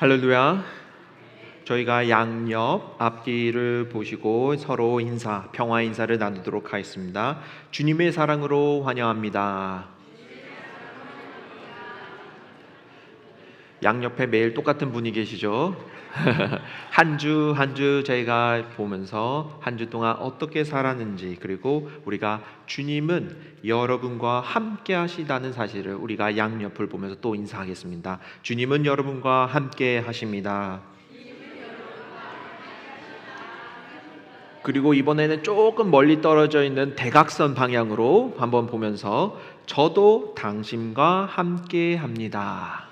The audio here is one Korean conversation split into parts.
할렐루야. 저희가 양옆 앞뒤를 보시고 서로 평화 인사를 나누도록 하겠습니다. 주님의 사랑으로 환영합니다. 양옆에 매일 똑같은 분이 계시죠? 한 주 한 주 저희가 보면서 한 주 동안 어떻게 살았는지, 그리고 우리가 주님은 여러분과 함께 하시다는 사실을 우리가 양옆을 보면서 또 인사하겠습니다. 주님은 여러분과 함께 하십니다. 그리고 이번에는 조금 멀리 떨어져 있는 대각선 방향으로 한번 보면서 저도 당신과 함께 합니다.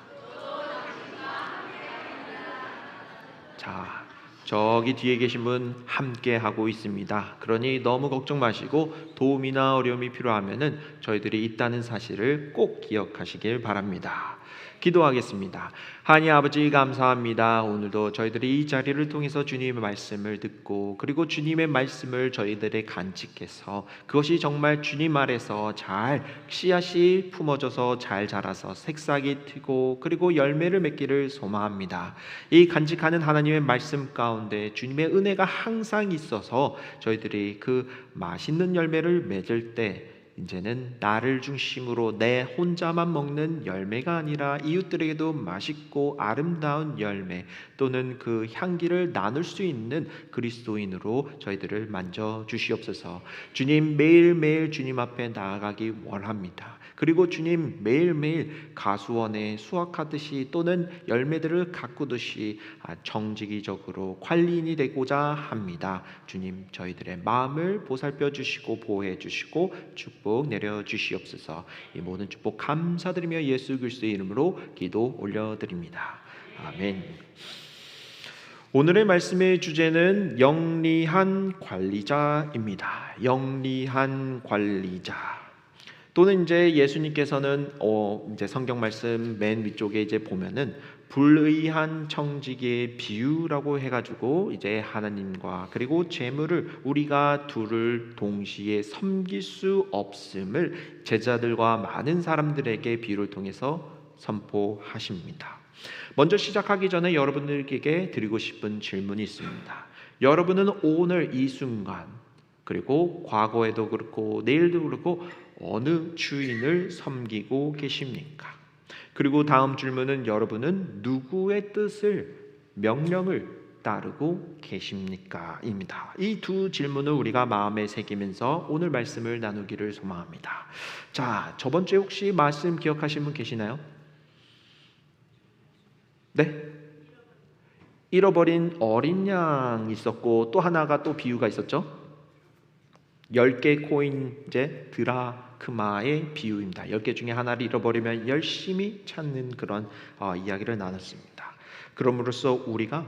자, 저기 뒤에 계신 분 함께 하고 있습니다. 그러니 너무 걱정 마시고 도움이나 어려움이 필요하면은 저희들이 있다는 사실을 꼭 기억하시길 바랍니다. 기도하겠습니다. 하나님 아버지, 감사합니다. 오늘도 저희들이 이 자리를 통해서 주님의 말씀을 듣고, 그리고 주님의 말씀을 저희들의 간직해서 그것이 정말 주님 아래서 잘 씨앗이 품어져서 잘 자라서 새싹이 트고 그리고 열매를 맺기를 소망합니다. 이 간직하는 하나님의 말씀 가운데 주님의 은혜가 항상 있어서 저희들이 그 맛있는 열매를 맺을 때 이제는 나를 중심으로 내 혼자만 먹는 열매가 아니라 이웃들에게도 맛있고 아름다운 열매, 또는 그 향기를 나눌 수 있는 그리스도인으로 저희들을 만져 주시옵소서. 주님, 매일매일 주님 앞에 나아가기 원합니다. 그리고 주님, 매일매일 가수원에 수확하듯이 또는 열매들을 가꾸듯이 정직이적으로 관리인이 되고자 합니다. 주님, 저희들의 마음을 보살펴 주시고 보호해 주시고 축복 내려 주시옵소서. 이 모든 축복 감사드리며 예수 그리스도의 이름으로 기도 올려드립니다. 아멘. 오늘의 말씀의 주제는 영리한 관리자입니다. 영리한 관리자. 또는 이제 예수님께서는 이제 성경 말씀 맨 위쪽에 이제 보면은 불의한 청지기의 비유라고 해가지고 이제 하나님과 그리고 재물을 우리가 둘을 동시에 섬길 수 없음을 제자들과 많은 사람들에게 비유를 통해서 선포하십니다. 먼저 시작하기 전에 여러분들에게 드리고 싶은 질문이 있습니다. 여러분은 오늘 이 순간, 그리고 과거에도 그렇고 내일도 그렇고 어느 주인을 섬기고 계십니까? 그리고 다음 질문은 여러분은 누구의 뜻을, 명령을 따르고 계십니까? 입니다. 이 두 질문을 우리가 마음에 새기면서 오늘 말씀을 나누기를 소망합니다. 자, 저번 주에 혹시 말씀 기억하신 분 계시나요? 네? 잃어버린 어린 양 있었고 또 하나가 또 비유가 있었죠? 10개 코인, 이제 드라크마의 비유입니다. 10개 중에 하나를 잃어버리면 열심히 찾는 그런 이야기를 나눴습니다. 그럼으로써 우리가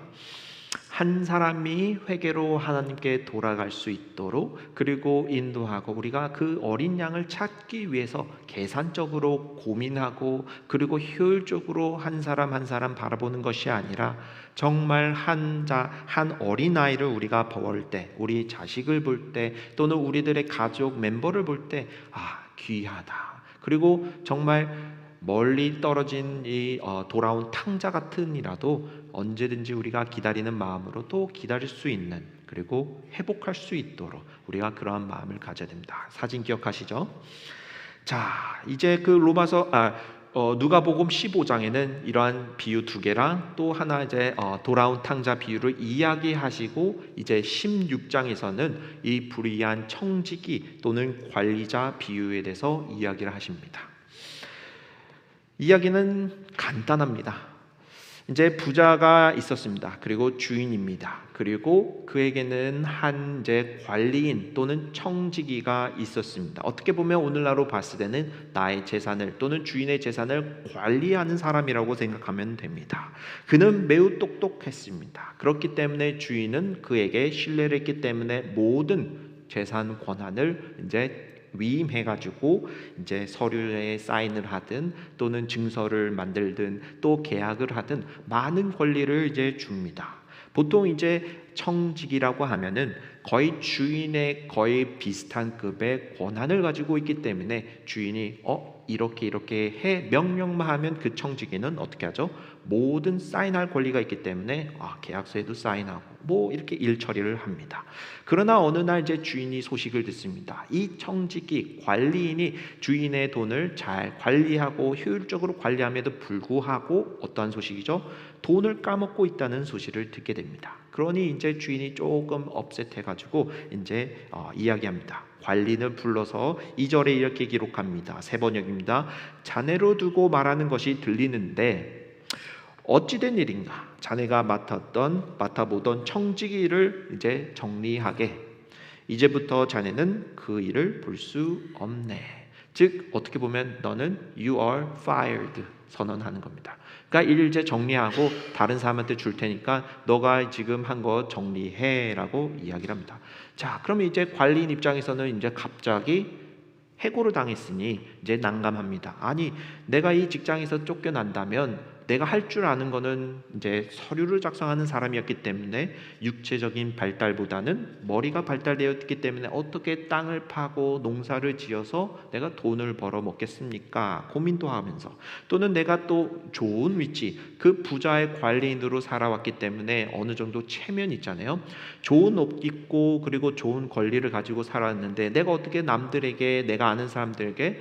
한 사람이 회개로 하나님께 돌아갈 수 있도록, 그리고 인도하고 우리가 그 어린 양을 찾기 위해서 계산적으로 고민하고 그리고 효율적으로 한 사람 한 사람 바라보는 것이 아니라 정말 한 어린아이를 우리가 볼 때, 우리 자식을 볼 때, 또는 우리들의 가족 멤버를 볼 때 귀하다. 그리고 정말 멀리 떨어진 이 돌아온 탕자 같은이라도 언제든지 우리가 기다리는 마음으로 또 기다릴 수 있는, 그리고 회복할 수 있도록 우리가 그러한 마음을 가져야 됩니다. 사진 기억하시죠? 자, 이제 그 누가복음 15장에는 이러한 비유 두 개랑 또 하나 이제 돌아온 탕자 비유를 이야기하시고, 이제 16장에서는 이 불의한 청지기 또는 관리자 비유에 대해서 이야기를 하십니다. 이야기는 간단합니다. 이제 부자가 있었습니다. 그리고 주인입니다. 그리고 그에게는 한 이제 관리인 또는 청지기가 있었습니다. 어떻게 보면 오늘날로 봤을 때는 나의 재산을 또는 주인의 재산을 관리하는 사람이라고 생각하면 됩니다. 그는 매우 똑똑했습니다. 그렇기 때문에 주인은 그에게 신뢰를 했기 때문에 모든 재산 권한을 이제 위임해가지고 이제 서류에 사인을 하든 또는 증서를 만들든 또 계약을 하든 많은 권리를 이제 줍니다. 보통 이제 청직이라고 하면은 거의 주인의 거의 비슷한 급의 권한을 가지고 있기 때문에 주인이 이렇게 이렇게 해 명령만 하면 그 청지기는 어떻게 하죠? 모든 사인할 권리가 있기 때문에 계약서에도 사인하고 뭐 이렇게 일 처리를 합니다. 그러나 어느 날 이제 주인이 소식을 듣습니다. 이 청지기 관리인이 주인의 돈을 잘 관리하고 효율적으로 관리함에도 불구하고 어떠한 소식이죠? 돈을 까먹고 있다는 소식을 듣게 됩니다. 그러니 이제 주인이 조금 업셋해가지고 이제 이야기합니다. 관리인을 불러서 2절에 이렇게 기록합니다. 새 번역입니다. 자네로 두고 말하는 것이 들리는데 어찌된 일인가? 자네가 맡아보던 청지기를 이제 정리하게. 이제부터 자네는 그 일을 볼 수 없네. 즉 어떻게 보면 너는 you are fired 선언하는 겁니다. 그러니까 일 이제 정리하고 다른 사람한테 줄 테니까 너가 지금 한 거 정리해라고 이야기를 합니다. 자, 그러면 이제 관리인 입장에서는 이제 갑자기 해고를 당했으니 이제 난감합니다. 아니, 내가 이 직장에서 쫓겨난다면 내가 할 줄 아는 거는 이제 서류를 작성하는 사람이었기 때문에 육체적인 발달보다는 머리가 발달되어 있기 때문에 어떻게 땅을 파고 농사를 지어서 내가 돈을 벌어 먹겠습니까? 고민도 하면서, 또는 내가 또 좋은 위치, 그 부자의 관리인으로 살아왔기 때문에 어느 정도 체면이 있잖아요. 좋은 옷 입고 그리고 좋은 권리를 가지고 살았는데 내가 어떻게 남들에게, 내가 아는 사람들에게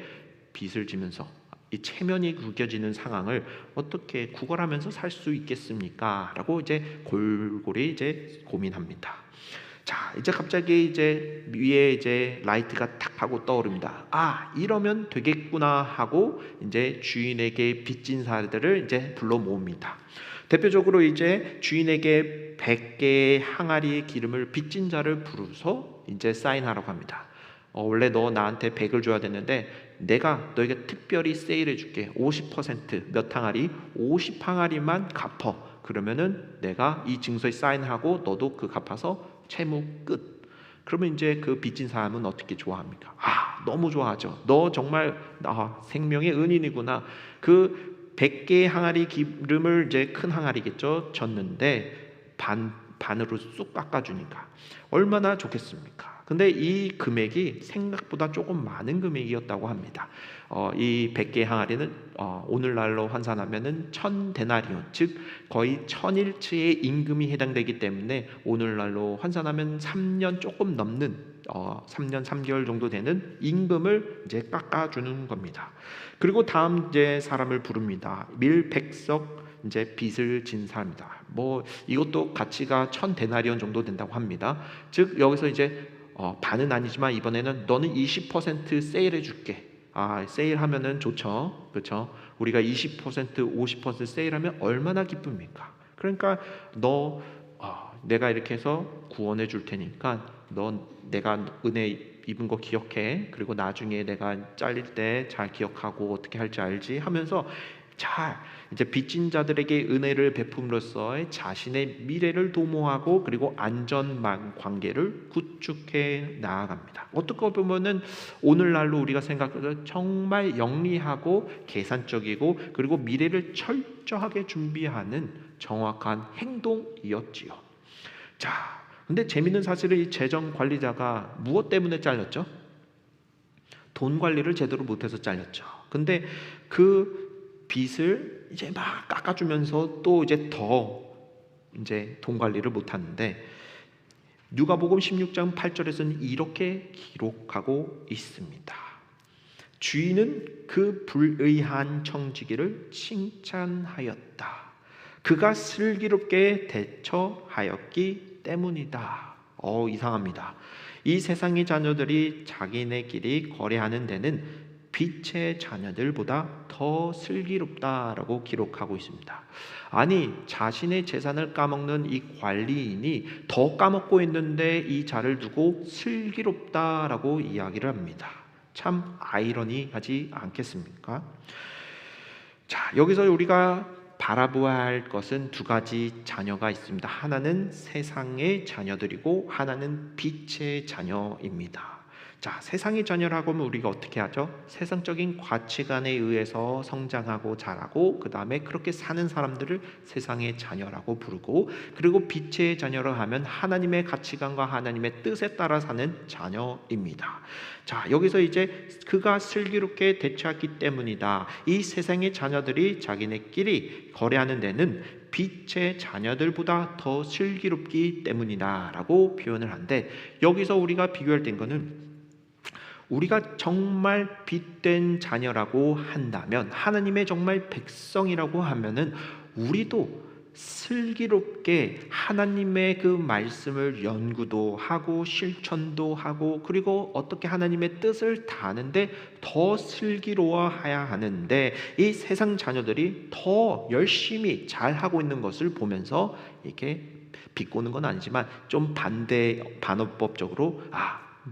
빚을 지면서 이 체면이 구겨지는 상황을 어떻게 구걸하면서 살 수 있겠습니까? 라고 이제 골고루 이제 고민합니다. 자, 이제 갑자기 이제 위에 이제 라이트가 탁 하고 떠오릅니다. 이러면 되겠구나 하고 이제 주인에게 빚진 사람들을 이제 불러 모읍니다. 대표적으로 이제 주인에게 100개의 항아리의 기름을 빚진 자를 부르서 이제 사인하라고 합니다. 원래 너 나한테 100을 줘야 되는데 내가 너에게 특별히 세일해 줄게. 50%몇 항아리? 50항아리만 갚어. 그러면은 내가 이 증서에 사인하고 너도 그 갚아서 채무 끝. 그러면 이제 그 빚진 사람은 어떻게 좋아합니까? 너무 좋아하죠. 너 정말 생명의 은인이구나. 그 100개의 항아리 기름을 이제 큰 항아리겠죠. 졌는데 반으로 쑥 깎아주니까 얼마나 좋겠습니까? 근데 이 금액이 생각보다 조금 많은 금액이었다고 합니다. 이 100개의 항아리는 오늘날로 환산하면은 1000데나리온, 즉 거의 1000일치의 임금이 해당되기 때문에 오늘날로 환산하면 3년 조금 넘는 3년 3개월 정도 되는 임금을 이제 깎아주는 겁니다. 그리고 다음 이제 사람을 부릅니다. 밀백석 이제 빚을 진 사람이다. 뭐 이것도 가치가 1000데나리온 정도 된다고 합니다. 즉 여기서 이제 반은 아니지만 이번에는 너는 20% 세일해 줄게. 세일하면은 좋죠, 그렇죠? 우리가 20% 50% 세일하면 얼마나 기쁩니까? 그러니까 내가 이렇게 해서 구원해 줄 테니까 너 내가 은혜 입은 거 기억해. 그리고 나중에 내가 잘릴 때 잘 기억하고 어떻게 할지 알지 하면서 잘 이제 빚진 자들에게 은혜를 베품으로써 자신의 미래를 도모하고 그리고 안전망 관계를 구축해 나아갑니다. 어떻게 보면은 오늘날로 우리가 생각해서 정말 영리하고 계산적이고 그리고 미래를 철저하게 준비하는 정확한 행동이었지요. 자, 근데 재밌는 사실은 이 재정 관리자가 무엇 때문에 잘렸죠? 돈 관리를 제대로 못해서 잘렸죠. 근데 그 빚을 이제 막 깎아주면서 또 이제 더 이제 돈 관리를 못하는데 누가복음 16장 8절에서는 이렇게 기록하고 있습니다. 주인은 그 불의한 청지기를 칭찬하였다. 그가 슬기롭게 대처하였기 때문이다. 이상합니다. 이 세상의 자녀들이 자기네끼리 거래하는 데는 빛의 자녀들보다 더 슬기롭다라고 기록하고 있습니다. 아니, 자신의 재산을 까먹는 이 관리인이 더 까먹고 있는데 이 자를 두고 슬기롭다라고 이야기를 합니다. 참 아이러니하지 않겠습니까? 자, 여기서 우리가 바라보아야 할 것은 두 가지 자녀가 있습니다. 하나는 세상의 자녀들이고 하나는 빛의 자녀입니다. 자, 세상의 자녀라고 하면 우리가 어떻게 하죠? 세상적인 가치관에 의해서 성장하고 자라고 그 다음에 그렇게 사는 사람들을 세상의 자녀라고 부르고, 그리고 빛의 자녀라 하면 하나님의 가치관과 하나님의 뜻에 따라 사는 자녀입니다. 자, 여기서 이제 그가 슬기롭게 대처했기 때문이다. 이 세상의 자녀들이 자기네끼리 거래하는 데는 빛의 자녀들보다 더 슬기롭기 때문이다 라고 표현을 한데, 여기서 우리가 비교할 때 거는 우리가 정말 빛된 자녀라고 한다면, 하나님의 정말 백성이라고 하면은 우리도 슬기롭게 하나님의 그 말씀을 연구도 하고 실천도 하고, 그리고 어떻게 하나님의 뜻을 다하는데 더 슬기로워해야 하는데, 이 세상 자녀들이 더 열심히 잘하고 있는 것을 보면서 이렇게 비꼬는 건 아니지만 좀 반어법적으로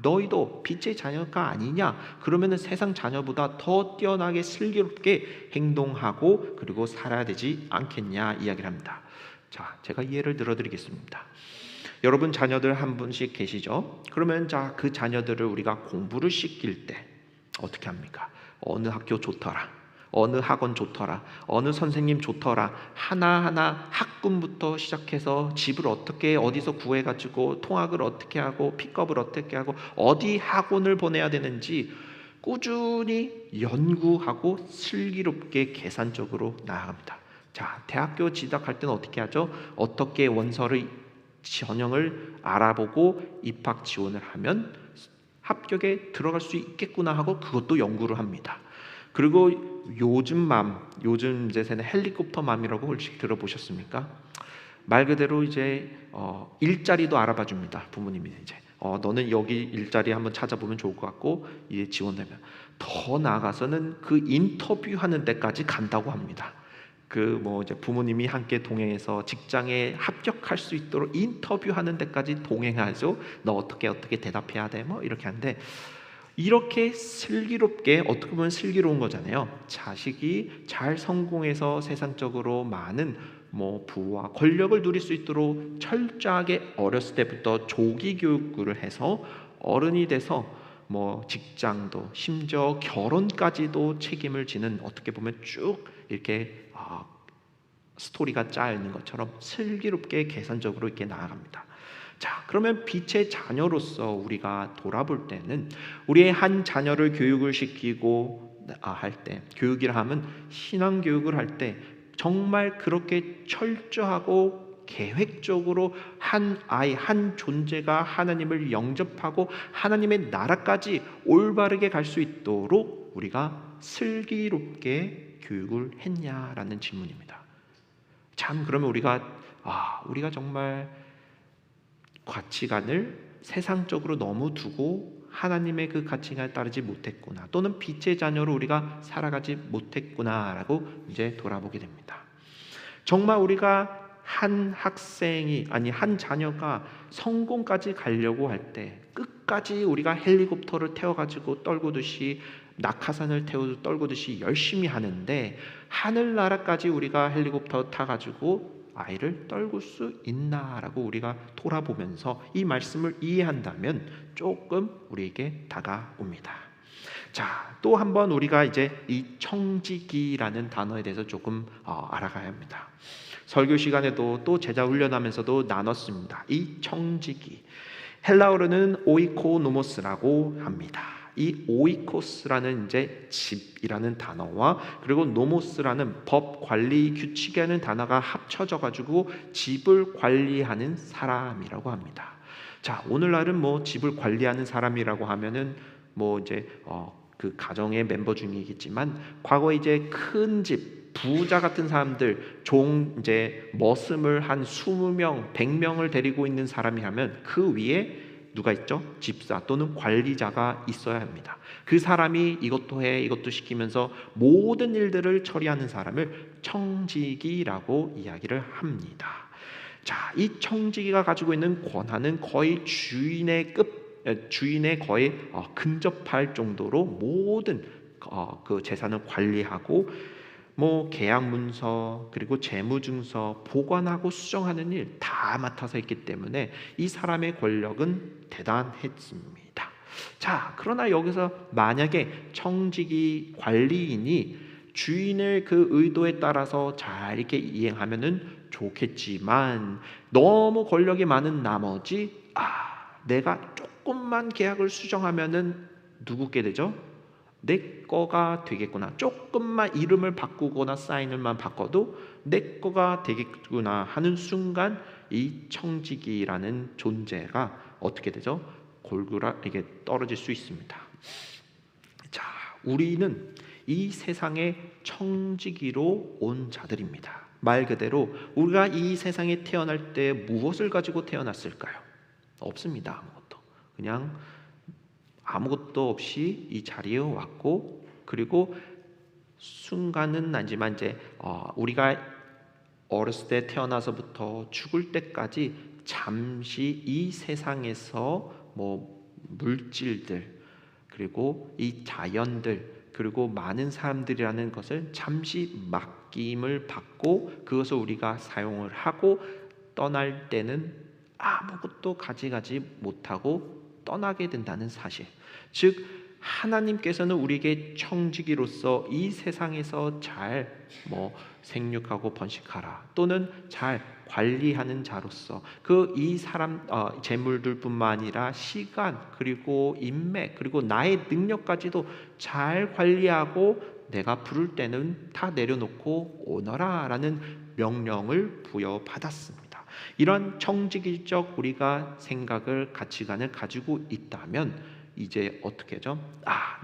너희도 빛의 자녀가 아니냐? 그러면은 세상 자녀보다 더 뛰어나게 슬기롭게 행동하고 그리고 살아야 되지 않겠냐 이야기를 합니다. 자, 제가 예를 들어드리겠습니다. 여러분 자녀들 한 분씩 계시죠? 그러면 자, 그 자녀들을 우리가 공부를 시킬 때 어떻게 합니까? 어느 학교 좋더라, 어느 학원 좋더라, 어느 선생님 좋더라, 하나하나 학군부터 시작해서 집을 어떻게 어디서 구해가지고 통학을 어떻게 하고 픽업을 어떻게 하고 어디 학원을 보내야 되는지 꾸준히 연구하고 슬기롭게 계산적으로 나아갑니다. 자, 대학교 진학할 때는 어떻게 하죠? 어떻게 원서를 전형을 알아보고 입학 지원을 하면 합격에 들어갈 수 있겠구나 하고 그것도 연구를 합니다. 그리고 요즘 세대는 헬리콥터 맘이라고 혹시 들어보셨습니까? 말 그대로 이제 일자리도 알아봐 줍니다. 부모님이 이제 너는 여기 일자리 한번 찾아보면 좋을 것 같고 이제 지원되면, 더 나아가서는 그 인터뷰하는 데까지 간다고 합니다. 이제 부모님이 함께 동행해서 직장에 합격할 수 있도록 인터뷰하는 데까지 동행하죠. 너 어떻게 대답해야 돼? 뭐 이렇게 하는데, 이렇게 슬기롭게, 어떻게 보면 슬기로운 거잖아요. 자식이 잘 성공해서 세상적으로 많은 부와 권력을 누릴 수 있도록 철저하게 어렸을 때부터 조기 교육을 해서 어른이 돼서 직장도 심지어 결혼까지도 책임을 지는, 어떻게 보면 쭉 이렇게 스토리가 짜여 있는 것처럼 슬기롭게 계산적으로 이렇게 나아갑니다. 자, 그러면 빛의 자녀로서 우리가 돌아볼 때는 우리의 한 자녀를 교육을 시키고 할 때, 교육이라 하면 신앙 교육을 할 때 정말 그렇게 철저하고 계획적으로 한 아이, 한 존재가 하나님을 영접하고 하나님의 나라까지 올바르게 갈 수 있도록 우리가 슬기롭게 교육을 했냐라는 질문입니다. 참, 그러면 우리가 정말 가치관을 세상적으로 너무 두고 하나님의 그 가치관에 따르지 못했구나, 또는 빛의 자녀로 우리가 살아가지 못했구나라고 이제 돌아보게 됩니다. 정말 우리가 한 자녀가 성공까지 가려고 할 때 끝까지 우리가 헬리콥터를 태워가지고 떨구듯이, 낙하산을 태워 떨구듯이 열심히 하는데, 하늘나라까지 우리가 헬리콥터 타가지고 아이를 떨굴 수 있나라고 우리가 돌아보면서 이 말씀을 이해한다면 조금 우리에게 다가옵니다. 자, 또 한번 우리가 이제 이 청지기라는 단어에 대해서 조금 알아가야 합니다. 설교 시간에도 또 제자 훈련하면서도 나눴습니다. 이 청지기, 헬라어로는 오이코노모스라고 합니다. 이 오이코스라는 이제 집이라는 단어와 그리고 노모스라는 법, 관리, 규칙이라는 단어가 합쳐져 가지고 집을 관리하는 사람이라고 합니다. 자, 오늘날은 집을 관리하는 사람이라고 하면은 이제 그 가정의 멤버 중이겠지만, 과거에 이제 큰 집, 부자 같은 사람들, 이제 머슴을 한 20명, 100명을 데리고 있는 사람이라면 그 위에 누가 있죠? 집사 또는 관리자가 있어야 합니다. 그 사람이 이것도 해 이것도 시키면서 모든 일들을 처리하는 사람을 청지기라고 이야기를 합니다. 자, 이 청지기가 가지고 있는 권한은 거의 주인에 거의 근접할 정도로 모든 그 재산을 관리하고 계약 문서 그리고 재무증서 보관하고 수정하는 일 다 맡아서 했기 때문에 이 사람의 권력은 대단했습니다. 자, 그러나 여기서 만약에 청지기 관리인이 주인의 그 의도에 따라서 잘 이렇게 이행하면은 좋겠지만, 너무 권력이 많은 나머지 내가 조금만 계약을 수정하면은 누구께 되죠? 내 거가 되겠구나. 조금만 이름을 바꾸거나 사인을만 바꿔도 내 거가 되겠구나 하는 순간, 이 청지기라는 존재가 어떻게 되죠? 골고루하게 떨어질 수 있습니다. 자, 우리는 이 세상에 청지기로 온 자들입니다. 말 그대로 우리가 이 세상에 태어날 때 무엇을 가지고 태어났을까요? 없습니다. 아무것도. 그냥 아무것도 없이 이 자리에 왔고, 그리고 순간은 아니지만 이제 우리가 어렸을 때 태어나서부터 죽을 때까지 잠시 이 세상에서 물질들, 그리고 이 자연들, 그리고 많은 사람들이라는 것을 잠시 맡김을 받고 그것을 우리가 사용을 하고 떠날 때는 아무것도 가져가지 못하고 떠나게 된다는 사실. 즉 하나님께서는 우리에게 청지기로서 이 세상에서 잘 생육하고 번식하라, 또는 잘 관리하는 자로서 이 사람 재물들뿐만 아니라 시간, 그리고 인맥, 그리고 나의 능력까지도 잘 관리하고 내가 부를 때는 다 내려놓고 오너라 라는 명령을 부여받았습니다. 이런 청지기적 우리가 생각을, 가치관을 가지고 있다면 이제 어떻게 하죠?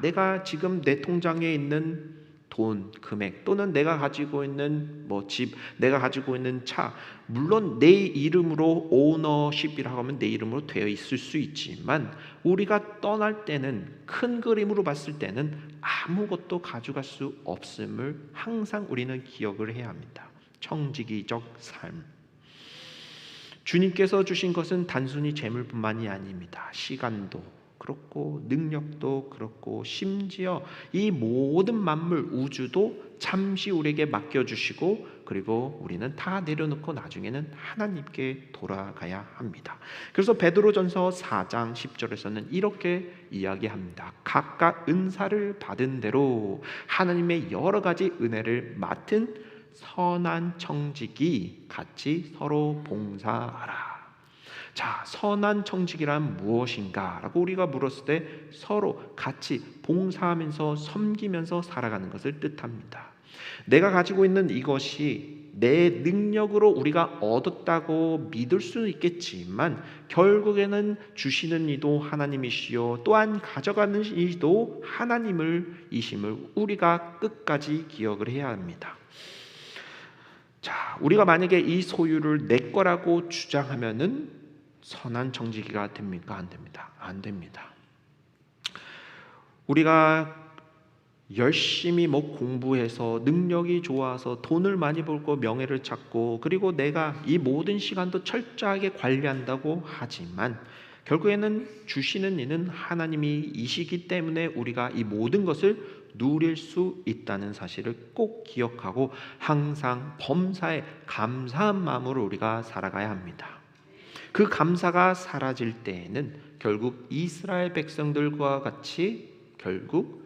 내가 지금 내 통장에 있는 돈, 금액, 또는 내가 가지고 있는 집, 내가 가지고 있는 차, 물론 내 이름으로 오너십이라고 하면 내 이름으로 되어 있을 수 있지만, 우리가 떠날 때는, 큰 그림으로 봤을 때는 아무것도 가져갈 수 없음을 항상 우리는 기억을 해야 합니다. 청지기적 삶. 주님께서 주신 것은 단순히 재물뿐만이 아닙니다. 시간도 그렇고, 능력도 그렇고, 심지어 이 모든 만물, 우주도 잠시 우리에게 맡겨주시고, 그리고 우리는 다 내려놓고 나중에는 하나님께 돌아가야 합니다. 그래서 베드로전서 4장 10절에서는 이렇게 이야기합니다. 각각 은사를 받은 대로 하나님의 여러 가지 은혜를 맡은 선한 청지기 같이 서로 봉사하라. 자, 선한 청지기란 무엇인가? 라고 우리가 물었을 때 서로 같이 봉사하면서 섬기면서 살아가는 것을 뜻합니다. 내가 가지고 있는 이것이 내 능력으로 우리가 얻었다고 믿을 수 있겠지만, 결국에는 주시는 이도 하나님이시요 또한 가져가는 이도 하나님이심을 우리가 끝까지 기억을 해야 합니다. 자, 우리가 만약에 이 소유를 내 거라고 주장하면은 선한 청지기가 됩니까? 안 됩니다. 안 됩니다. 우리가 열심히 공부해서 능력이 좋아서 돈을 많이 벌고 명예를 찾고, 그리고 내가 이 모든 시간도 철저하게 관리한다고 하지만, 결국에는 주시는 이는 하나님이시기 때문에 우리가 이 모든 것을 누릴 수 있다는 사실을 꼭 기억하고 항상 범사에 감사한 마음으로 우리가 살아가야 합니다. 그 감사가 사라질 때에는 결국 이스라엘 백성들과 같이 결국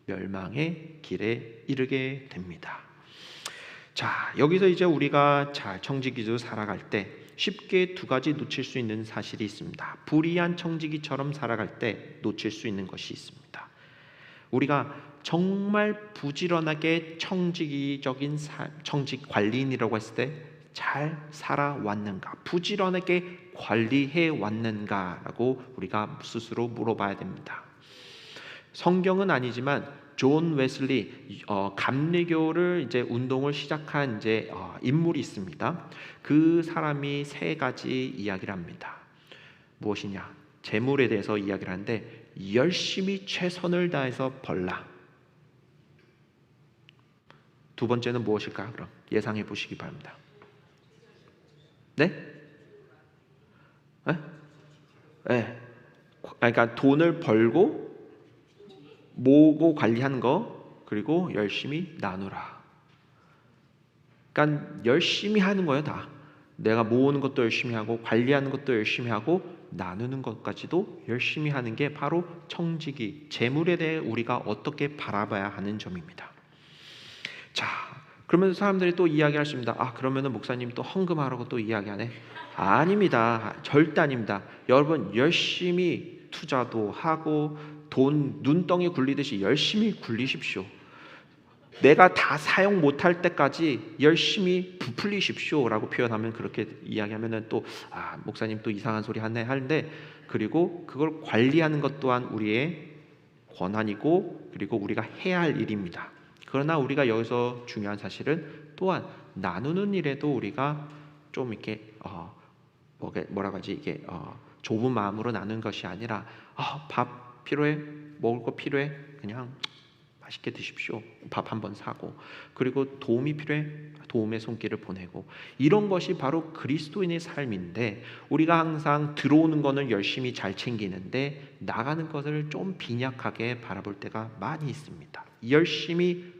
멸망의 길에 이르게 됩니다. 자, 여기서 이제 우리가 잘 청지기로 살아갈 때 쉽게 두 가지 놓칠 수 있는 사실이 있습니다. 불의한 청지기처럼 살아갈 때 놓칠 수 있는 것이 있습니다. 우리가 정말 부지런하게 청지기적인 청직 관리인이라고 했을 때 잘 살아왔는가, 부지런하게 관리해 왔는가라고 우리가 스스로 물어봐야 됩니다. 성경은 아니지만 존 웨슬리 감리교를 이제 운동을 시작한 이제 인물이 있습니다. 그 사람이 세 가지 이야기를 합니다. 무엇이냐? 재물에 대해서 이야기를 하는데, 열심히 최선을 다해서 벌라. 두 번째는 무엇일까요? 그럼 예상해 보시기 바랍니다. 네? 네. 그러니까 돈을 벌고 모으고 관리하는 거, 그리고 열심히 나누라. 그러니까 열심히 하는 거예요, 다. 내가 모으는 것도 열심히 하고 관리하는 것도 열심히 하고 나누는 것까지도 열심히 하는 게 바로 청지기, 재물에 대해 우리가 어떻게 바라봐야 하는 점입니다. 자, 그러면 사람들이 또 이야기할 수 있습니다. 그러면은 목사님 또 헌금하라고 또 이야기하네. 아닙니다. 절대 아닙니다. 여러분 열심히 투자도 하고 돈 눈덩이 굴리듯이 열심히 굴리십시오. 내가 다 사용 못할 때까지 열심히 부풀리십시오라고 표현하면, 그렇게 이야기하면은 또 목사님 또 이상한 소리 하네 하는데, 그리고 그걸 관리하는 것 또한 우리의 권한이고 그리고 우리가 해야 할 일입니다. 그러나 우리가 여기서 중요한 사실은 또한 나누는 일에도 우리가 좀 이렇게 뭐라고 하지, 이게 좁은 마음으로 나눈 것이 아니라 밥 필요해? 먹을 거 필요해? 그냥 맛있게 드십시오. 밥 한번 사고, 그리고 도움이 필요해? 도움의 손길을 보내고, 이런 것이 바로 그리스도인의 삶인데, 우리가 항상 들어오는 거는 열심히 잘 챙기는데 나가는 것을 좀 빈약하게 바라볼 때가 많이 있습니다. 열심히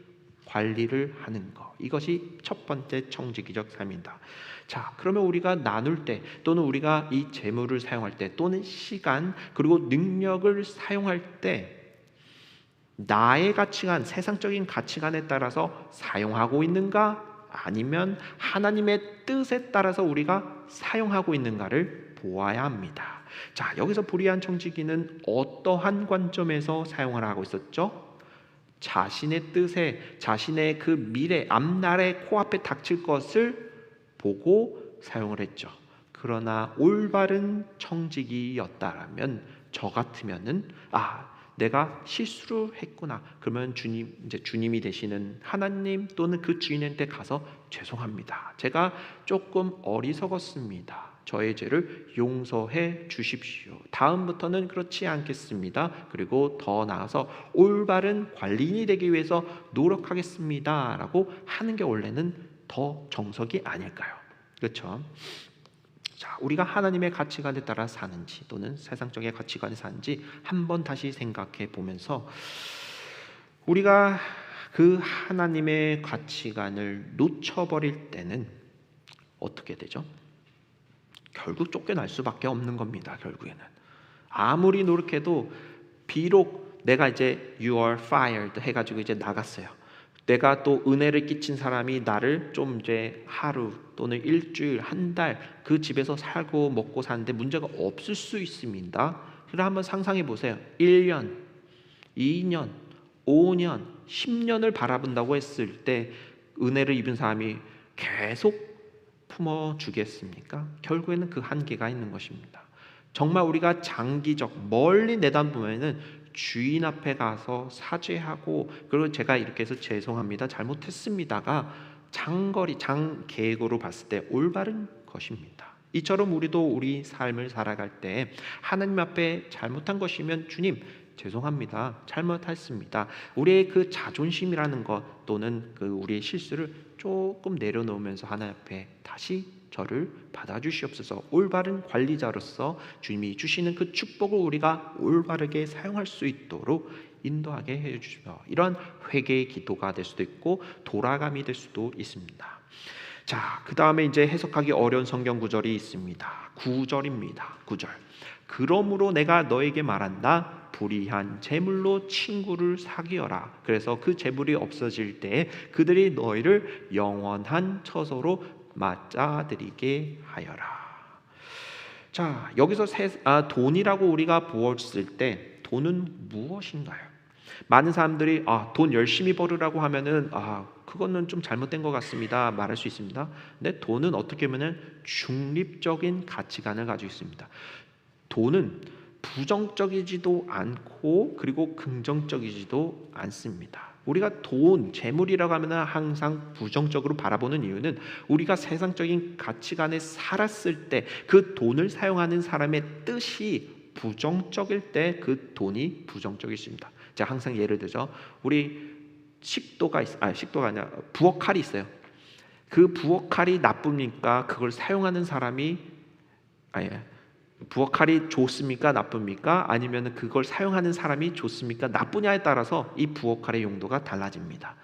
관리를 하는 것, 이것이 첫 번째 청지기적 삶입니다. 자, 그러면 우리가 나눌 때, 또는 우리가 이 재물을 사용할 때, 또는 시간 그리고 능력을 사용할 때 나의 가치관, 세상적인 가치관에 따라서 사용하고 있는가, 아니면 하나님의 뜻에 따라서 우리가 사용하고 있는가를 보아야 합니다. 자, 여기서 불의한 청지기는 어떠한 관점에서 사용을 하고 있었죠? 자신의 뜻에, 자신의 그 미래, 앞날에 코앞에 닥칠 것을 보고 사용을 했죠. 그러나 올바른 청지기였다라면, 저 같으면은 내가 실수를 했구나. 그러면 주님이 되시는 하나님 또는 그 주인한테 가서 죄송합니다. 제가 조금 어리석었습니다. 저의 죄를 용서해 주십시오. 다음부터는 그렇지 않겠습니다. 그리고 더 나아가서 올바른 관리인이 되기 위해서 노력하겠습니다. 라고 하는 게 원래는 더 정석이 아닐까요? 그렇죠? 자, 우리가 하나님의 가치관에 따라 사는지 또는 세상적인 가치관에 사는지 한번 다시 생각해 보면서, 우리가 그 하나님의 가치관을 놓쳐버릴 때는 어떻게 되죠? 결국 쫓겨날 수밖에 없는 겁니다. 결국에는 아무리 노력해도, 비록 내가 이제 you are fired 해가지고 이제 나갔어요. 내가 또 은혜를 끼친 사람이 나를 좀 이제 하루 또는 일주일, 한 달 그 집에서 살고 먹고 사는데 문제가 없을 수 있습니다. 그럼 한번 상상해 보세요. 1년, 2년, 5년, 10년을 바라본다고 했을 때 은혜를 입은 사람이 계속 품어주겠습니까? 결국에는 그 한계가 있는 것입니다. 정말 우리가 장기적, 멀리 내다보면은 주인 앞에 가서 사죄하고, 그리고 제가 이렇게 해서 죄송합니다, 잘못했습니다가 장거리, 장계획으로 봤을 때 올바른 것입니다. 이처럼 우리도 우리 삶을 살아갈 때 하나님 앞에 잘못한 것이면, 주님 죄송합니다, 잘못했습니다, 우리의 그 자존심이라는 것 또는 그 우리의 실수를 조금 내려놓으면서 하나님 앞에 다시 저를 받아주시옵소서. 올바른 관리자로서 주님이 주시는 그 축복을 우리가 올바르게 사용할 수 있도록 인도하게 해주시며, 이런 회개의 기도가 될 수도 있고 돌아감이 될 수도 있습니다. 자, 그 다음에 이제 해석하기 어려운 성경 구절이 있습니다. 9절입니다. 9절. 그러므로 내가 너에게 말한다, 불의한 재물로 친구를 사귀어라. 그래서 그 재물이 없어질 때 그들이 너희를 영원한 처소로 맞아들이게 하여라. 자, 여기서 돈이라고 우리가 보았을 때 돈은 무엇인가요? 많은 사람들이 돈 열심히 벌으라고 하면은 그거는 좀 잘못된 것 같습니다 말할 수 있습니다. 근데 돈은 어떻게 보면 중립적인 가치관을 가지고 있습니다. 돈은 부정적이지도 않고 그리고 긍정적이지도 않습니다. 우리가 돈, 재물이라고 하면 항상 부정적으로 바라보는 이유는, 우리가 세상적인 가치관에 살았을 때 그 돈을 사용하는 사람의 뜻이 부정적일 때 그 돈이 부정적일 수 있습니다. 제가 항상 예를 들죠. 우리 식도가 아니라 부엌칼이 있어요. 그 부엌칼이 나쁩니까? 그걸 사용하는 사람이 부엌칼이 좋습니까? 나쁩니까? 아니면 그걸 사용하는 사람이 좋습니까? 나쁘냐에 따라서 이 부엌칼의 용도가 달라집니다.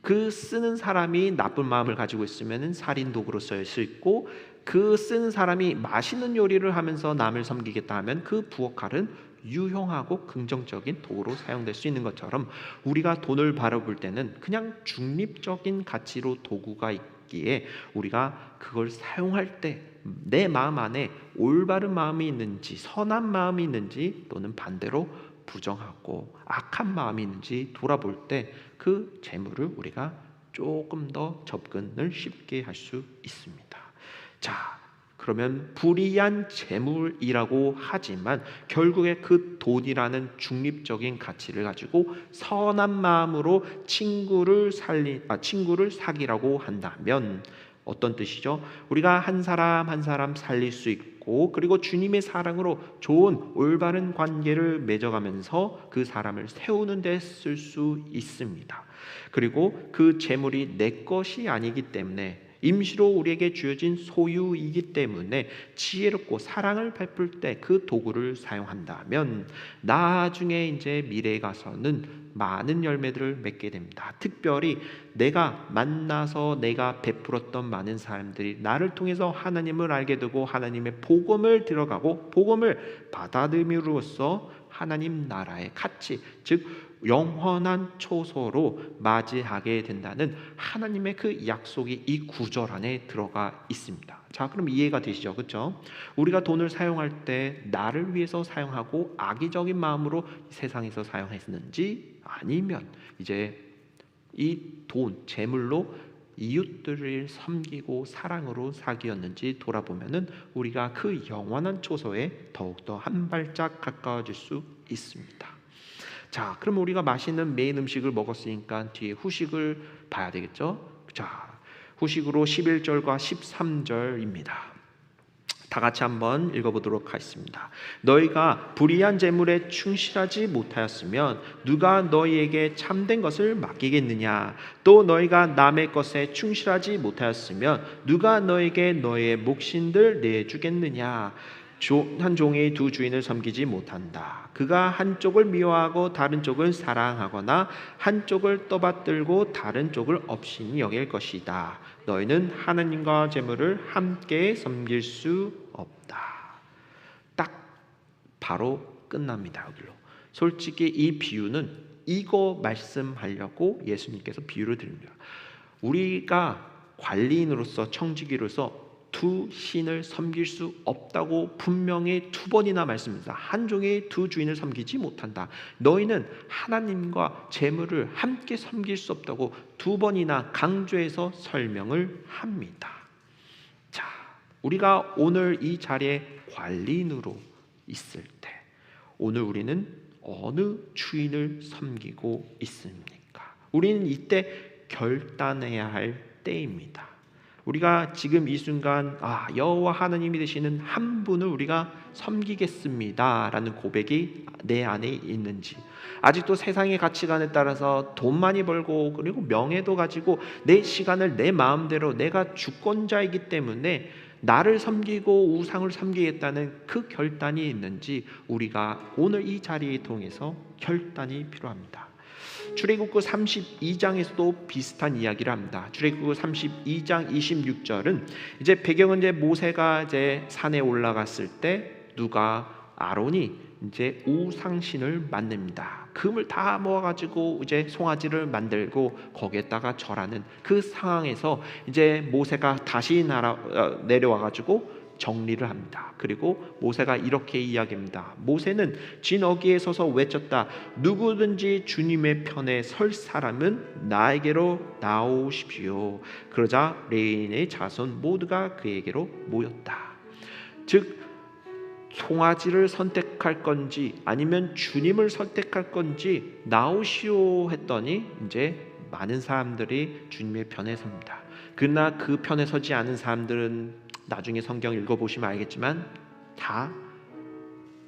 그 쓰는 사람이 나쁜 마음을 가지고 있으면 살인 도구로 쓰일 수 있고, 그 쓴 사람이 맛있는 요리를 하면서 남을 섬기겠다 하면 그 부엌칼은 유용하고 긍정적인 도구로 사용될 수 있는 것처럼 우리가 돈을 바라볼 때는 그냥 중립적인 가치로 도구가 있기에 우리가 그걸 사용할 때 내 마음 안에 올바른 마음이 있는지 선한 마음이 있는지 또는 반대로 부정하고 악한 마음이 있는지 돌아볼 때 그 재물을 우리가 조금 더 접근을 쉽게 할 수 있습니다. 자, 그러면 불이한 재물이라고 하지만 결국에 그 돈이라는 중립적인 가치를 가지고 선한 마음으로 친구를 사귀라고 한다면 어떤 뜻이죠? 우리가 한 사람 한 사람 살릴 수 있고 그리고 주님의 사랑으로 좋은 올바른 관계를 맺어가면서 그 사람을 세우는 데 쓸 수 있습니다. 그리고 그 재물이 내 것이 아니기 때문에 임시로 우리에게 주어진 소유이기 때문에 지혜롭고 사랑을 베풀 때 그 도구를 사용한다면 나중에 이제 미래에 가서는 많은 열매들을 맺게 됩니다. 특별히 내가 만나서 내가 베풀었던 많은 사람들이 나를 통해서 하나님을 알게 되고 하나님의 복음을 들어가고 복음을 받아들임으로써 하나님 나라의 가치, 즉 영원한 초소로 맞이하게 된다는 하나님의 그 약속이 이 구절 안에 들어가 있습니다. 자, 그럼 이해가 되시죠? 그렇죠? 우리가 돈을 사용할 때 나를 위해서 사용하고 악의적인 마음으로 세상에서 사용했는지 아니면 이제 이 돈, 재물로 이웃들을 섬기고 사랑으로 사귀었는지 돌아보면은 우리가 그 영원한 초소에 더욱더 한 발짝 가까워질 수 있습니다. 자, 그럼 우리가 맛있는 메인 음식을 먹었으니까 뒤에 후식을 봐야 되겠죠? 자, 후식으로 11절과 13절입니다. 다 같이 한번 읽어보도록 하겠습니다. 너희가 불의한 재물에 충실하지 못하였으면 누가 너희에게 참된 것을 맡기겠느냐? 또 너희가 남의 것에 충실하지 못하였으면 누가 너에게 너의 몫인들 내주겠느냐? 한 종이 두 주인을 섬기지 못한다. 그가 한쪽을 미워하고 다른 쪽을 사랑하거나 한쪽을 떠받들고 다른 쪽을 업신이 여길 것이다. 너희는 하나님과 재물을 함께 섬길 수 없다. 딱 바로 끝납니다. 여기로. 솔직히 이 비유는 이거 말씀하려고 예수님께서 비유를 드립니다. 우리가 관리인으로서 청지기로서 두 신을 섬길 수 없다고 분명히 두 번이나 말씀합니다. 한 종의 두 주인을 섬기지 못한다. 너희는 하나님과 재물을 함께 섬길 수 없다고 두 번이나 강조해서 설명을 합니다. 자, 우리가 오늘 이 자리에 관리인으로 있을 때 오늘 우리는 어느 주인을 섬기고 있습니까? 우리는 이때 결단해야 할 때입니다. 우리가 지금 이 순간 여호와 하나님이 되시는 한 분을 우리가 섬기겠습니다라는 고백이 내 안에 있는지, 아직도 세상의 가치관에 따라서 돈 많이 벌고 그리고 명예도 가지고 내 시간을 내 마음대로 내가 주권자이기 때문에 나를 섬기고 우상을 섬기겠다는 그 결단이 있는지 우리가 오늘 이 자리에 통해서 결단이 필요합니다. 출애굽기 32장에서도 비슷한 이야기를 합니다. 출애굽기 32장 26절은 이제 배경은 이제 모세가 이제 산에 올라갔을 때 아론이 이제 우상신을 만듭니다. 금을 다 모아가지고 이제 송아지를 만들고 거기에다가 절하는 그 상황에서 이제 모세가 다시 내려와가지고 정리를 합니다. 그리고 모세가 이렇게 이야기합니다. 모세는 진어기에 서서 외쳤다. 누구든지 주님의 편에 설 사람은 나에게로 나오십시오. 그러자 레인의 자손 모두가 그에게로 모였다. 즉 송아지를 선택할 건지 아니면 주님을 선택할 건지 나오시오 했더니 이제 많은 사람들이 주님의 편에 섭니다. 그러나 그 편에 서지 않은 사람들은 나중에 성경 읽어보시면 알겠지만 다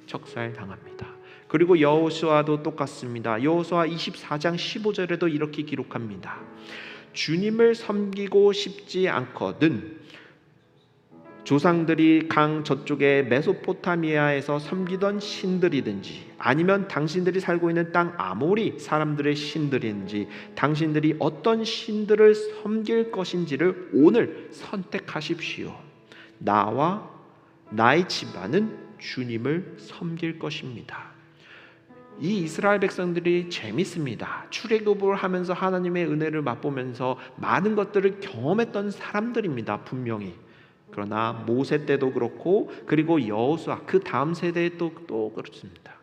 척살당합니다. 그리고 여호수아도 똑같습니다. 여호수아 24장 15절에도 이렇게 기록합니다. 주님을 섬기고 싶지 않거든 조상들이 강 저쪽에 메소포타미아에서 섬기던 신들이든지 아니면 당신들이 살고 있는 땅 아모리 사람들의 신들이든지 당신들이 어떤 신들을 섬길 것인지를 오늘 선택하십시오. 나와 나의 집안은 주님을 섬길 것입니다. 이 이스라엘 백성들이 재밌습니다. 출애굽을 하면서 하나님의 은혜를 맛보면서 많은 것들을 경험했던 사람들입니다. 분명히. 그러나 모세 때도 그렇고 그리고 여호수아 그 다음 세대에 또 그렇습니다.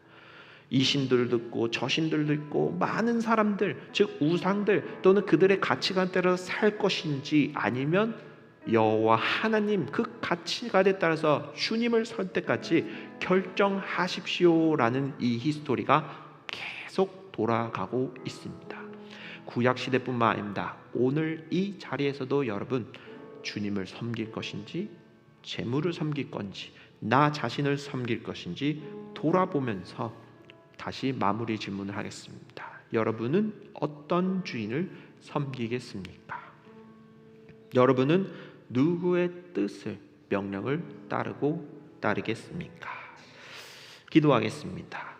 이 신들도 있고 저 신들도 있고 많은 사람들, 즉 우상들 또는 그들의 가치관에 따라 살 것인지 아니면 여호와 하나님 그 가치관에 따라서 주님을 선택할지 결정하십시오라는 이 히스토리가 계속 돌아가고 있습니다. 구약 시대뿐만 아닙니다. 오늘 이 자리에서도 여러분 주님을 섬길 것인지 재물을 섬길 건지 나 자신을 섬길 것인지 돌아보면서 다시 마무리 질문을 하겠습니다. 여러분은 어떤 주인을 섬기겠습니까? 여러분은 누구의 뜻을 명령을 따르겠습니까? 기도하겠습니다.